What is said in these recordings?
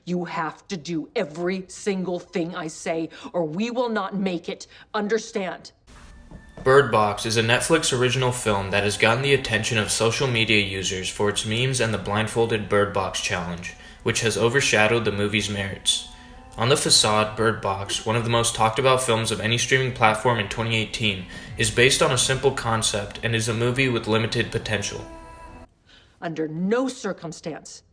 You have to do every single thing I say, or we will not make it. Understand? Bird Box is a Netflix original film that has gotten the attention of social media users for its memes and the blindfolded Bird Box challenge, which has overshadowed the movie's merits. On the facade, Bird Box, one of the most talked about films of any streaming platform in 2018, is based on a simple concept and is a movie with limited potential. Under no circumstance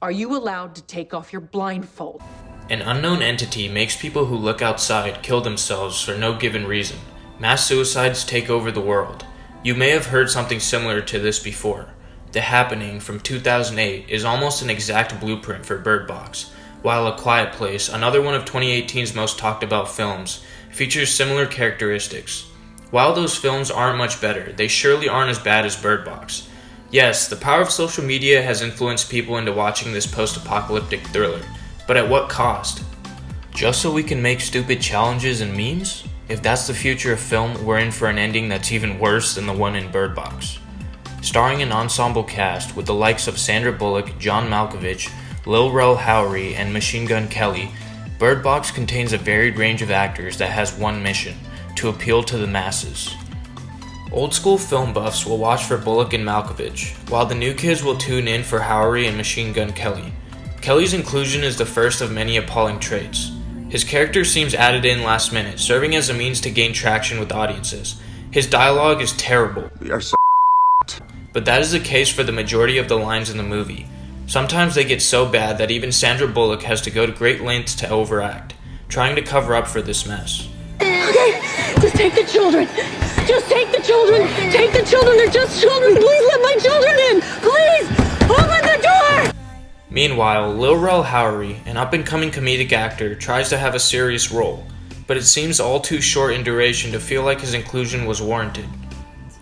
are you allowed to take off your blindfold. An unknown entity makes people who look outside kill themselves for no given reason. Mass suicides take over the world. You may have heard something similar to this before. The Happening from 2008 is almost an exact blueprint for Bird Box, while A Quiet Place, another one of 2018's most talked about films, features similar characteristics. While those films aren't much better, they surely aren't as bad as Bird Box. Yes, the power of social media has influenced people into watching this post-apocalyptic thriller, but at what cost? Just so we can make stupid challenges and memes? If that's the future of film, we're in for an ending that's even worse than the one in Bird Box. Starring an ensemble cast with the likes of Sandra Bullock, John Malkovich, Lil Rel Howery, and Machine Gun Kelly, Bird Box contains a varied range of actors that has one mission: to appeal to the masses. Old school film buffs will watch for Bullock and Malkovich, while the new kids will tune in for Howery and Machine Gun Kelly. Kelly's inclusion is the first of many appalling traits. His character seems added in last minute, serving as a means to gain traction with audiences. His dialogue is terrible. We are so but that is the case for the majority of the lines in the movie. Sometimes they get so bad that even Sandra Bullock has to go to great lengths to overact, trying to cover up for this mess. Okay, just take the children. Just take the children. Take the children. They're just children. Please let my children in. Please, open the door. Meanwhile, Lil Rel Howery, an up-and-coming comedic actor, tries to have a serious role, but it seems all too short in duration to feel like his inclusion was warranted.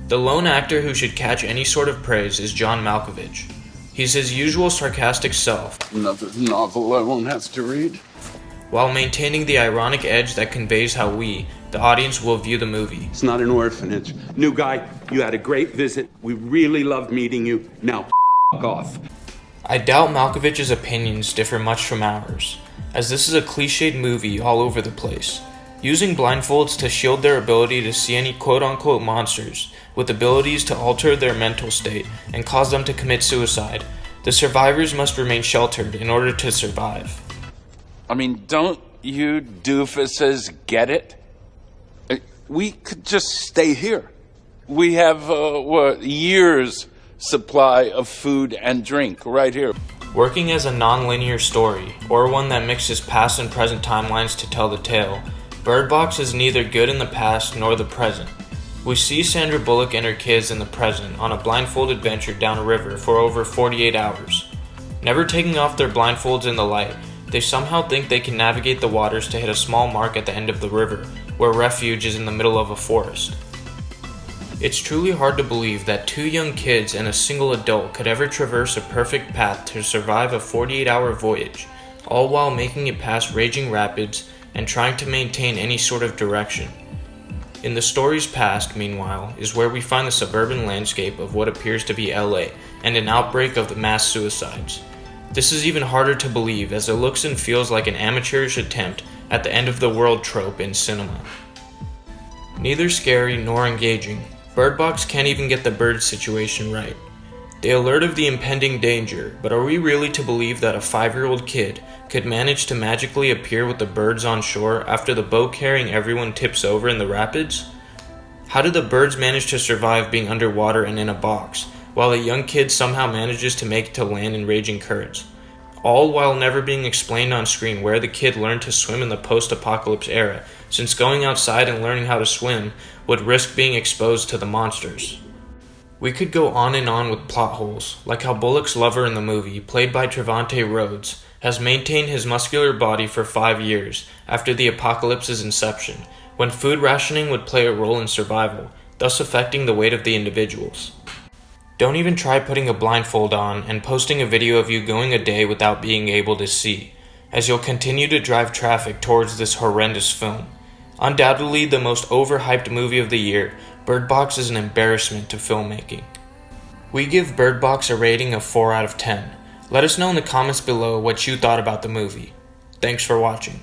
The lone actor who should catch any sort of praise is John Malkovich. He's his usual sarcastic self, another novel I won't have to read, while maintaining the ironic edge that conveys how we, the audience, will view the movie. It's not an orphanage. New guy, you had a great visit. We really loved meeting you. Now, f*** off. I doubt Malkovich's opinions differ much from ours, as this is a cliched movie all over the place, using blindfolds to shield their ability to see any quote-unquote monsters, with abilities to alter their mental state and cause them to commit suicide. The survivors must remain sheltered in order to survive. I mean, don't you doofuses get it? We could just stay here. We have, years' supply of food and drink right here. Working as a non-linear story, or one that mixes past and present timelines to tell the tale, Bird Box is neither good in the past nor the present. We see Sandra Bullock and her kids in the present on a blindfolded venture down a river for over 48 hours. Never taking off their blindfolds in the light, they somehow think they can navigate the waters to hit a small mark at the end of the river, where refuge is in the middle of a forest. It's truly hard to believe that two young kids and a single adult could ever traverse a perfect path to survive a 48-hour voyage, all while making it past raging rapids and trying to maintain any sort of direction. In the story's past, meanwhile, is where we find the suburban landscape of what appears to be LA and an outbreak of the mass suicides. This is even harder to believe as it looks and feels like an amateurish attempt at the end of the world trope in cinema. Neither scary nor engaging, Bird Box can't even get the bird situation right. They alert of the impending danger, but are we really to believe that a 5-year-old kid could manage to magically appear with the birds on shore after the boat carrying everyone tips over in the rapids? How did the birds manage to survive being underwater and in a box, while a young kid somehow manages to make it to land in raging currents? All while never being explained on screen where the kid learned to swim in the post-apocalypse era, since going outside and learning how to swim would risk being exposed to the monsters. We could go on and on with plot holes, like how Bullock's lover in the movie, played by Trevante Rhodes, has maintained his muscular body for 5 years after the apocalypse's inception, when food rationing would play a role in survival, thus affecting the weight of the individuals. Don't even try putting a blindfold on and posting a video of you going a day without being able to see, as you'll continue to drive traffic towards this horrendous film. Undoubtedly the most overhyped movie of the year, Bird Box is an embarrassment to filmmaking. We give Bird Box a rating of 4 out of 10. Let us know in the comments below what you thought about the movie. Thanks for watching.